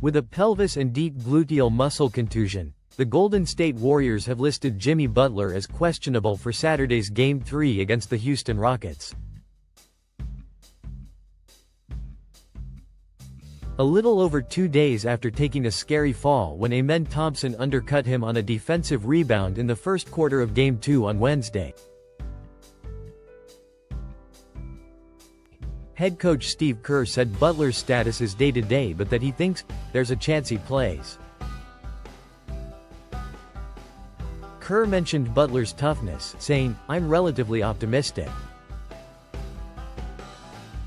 With a pelvis and deep gluteal muscle contusion, the Golden State Warriors have listed Jimmy Butler as questionable for Saturday's Game 3 against the Houston Rockets. A little over 2 days after taking a scary fall when Amen Thompson undercut him on a defensive rebound in the first quarter of Game 2 on Wednesday. Head coach Steve Kerr said Butler's status is day-to-day but that he thinks there's a chance he plays. Kerr mentioned Butler's toughness, saying, "I'm relatively optimistic.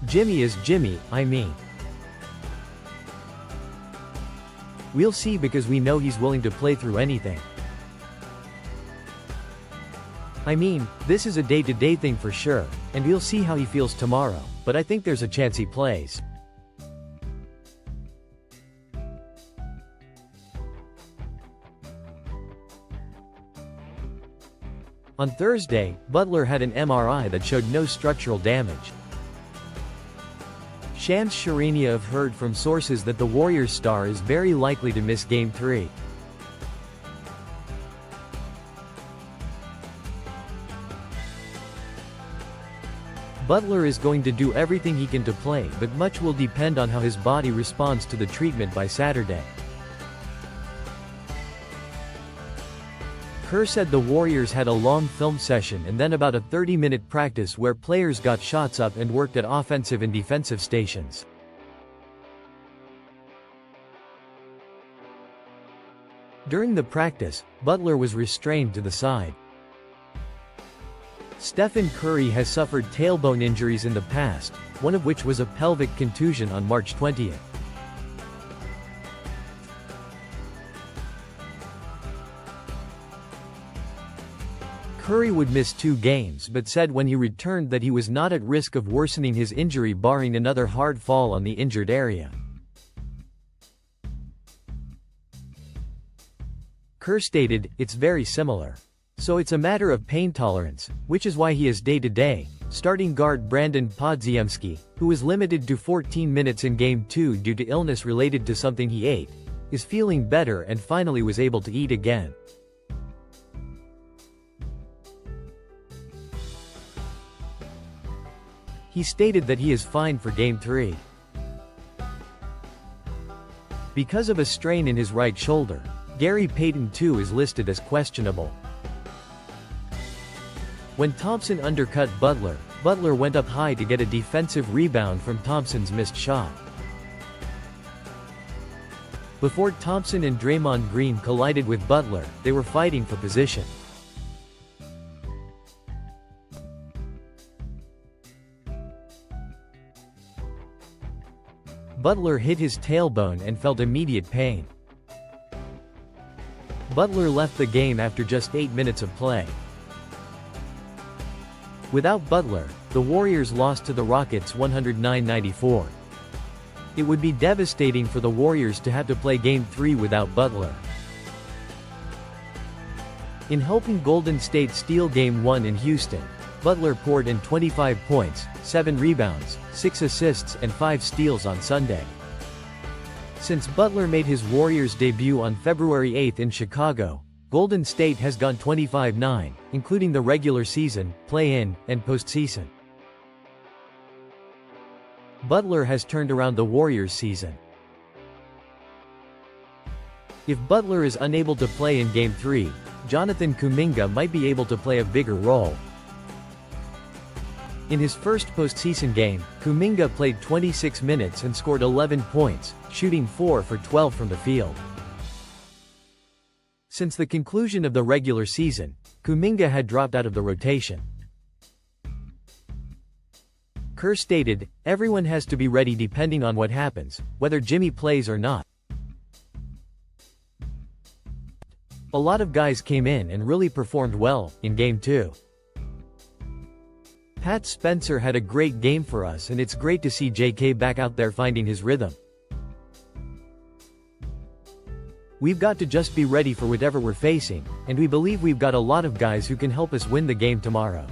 Jimmy is Jimmy, I mean. We'll see because we know he's willing to play through anything. I mean, this is a day-to-day thing for sure, and we'll see how he feels tomorrow, but I think there's a chance he plays." On Thursday, Butler had an MRI that showed no structural damage. Shams Charania have heard from sources that the Warriors star is very likely to miss Game 3. Butler is going to do everything he can to play, but much will depend on how his body responds to the treatment by Saturday. Kerr said the Warriors had a long film session and then about a 30-minute practice where players got shots up and worked at offensive and defensive stations. During the practice, Butler was restrained to the side. Stephen Curry has suffered tailbone injuries in the past, one of which was a pelvic contusion on March 20th. Curry would miss 2 games but said when he returned that he was not at risk of worsening his injury barring another hard fall on the injured area. Kerr stated, "It's very similar. So it's a matter of pain tolerance, which is why he is day-to-day." Starting guard Brandon Podziemski, who was limited to 14 minutes in Game 2 due to illness related to something he ate, is feeling better and finally was able to eat again. He stated that he is fine for Game 3. Because of a strain in his right shoulder, Gary Payton too is listed as questionable. When Thompson undercut Butler, Butler went up high to get a defensive rebound from Thompson's missed shot. Before Thompson and Draymond Green collided with Butler, they were fighting for position. Butler hit his tailbone and felt immediate pain. Butler left the game after just 8 minutes of play. Without Butler, the Warriors lost to the Rockets 109-94. It would be devastating for the Warriors to have to play Game 3 without Butler. In helping Golden State steal Game 1 in Houston, Butler poured in 25 points, 7 rebounds, 6 assists and 5 steals on Sunday. Since Butler made his Warriors debut on February 8 in Chicago, Golden State has gone 25-9, including the regular season, play-in, and postseason. Butler has turned around the Warriors' season. If Butler is unable to play in Game 3, Jonathan Kuminga might be able to play a bigger role. In his first postseason game, Kuminga played 26 minutes and scored 11 points, shooting 4 for 12 from the field. Since the conclusion of the regular season, Kuminga had dropped out of the rotation. Kerr stated, "Everyone has to be ready depending on what happens, whether Jimmy plays or not. A lot of guys came in and really performed well in Game 2. Pat Spencer had a great game for us and it's great to see JK back out there finding his rhythm. We've got to just be ready for whatever we're facing, and we believe we've got a lot of guys who can help us win the game tomorrow."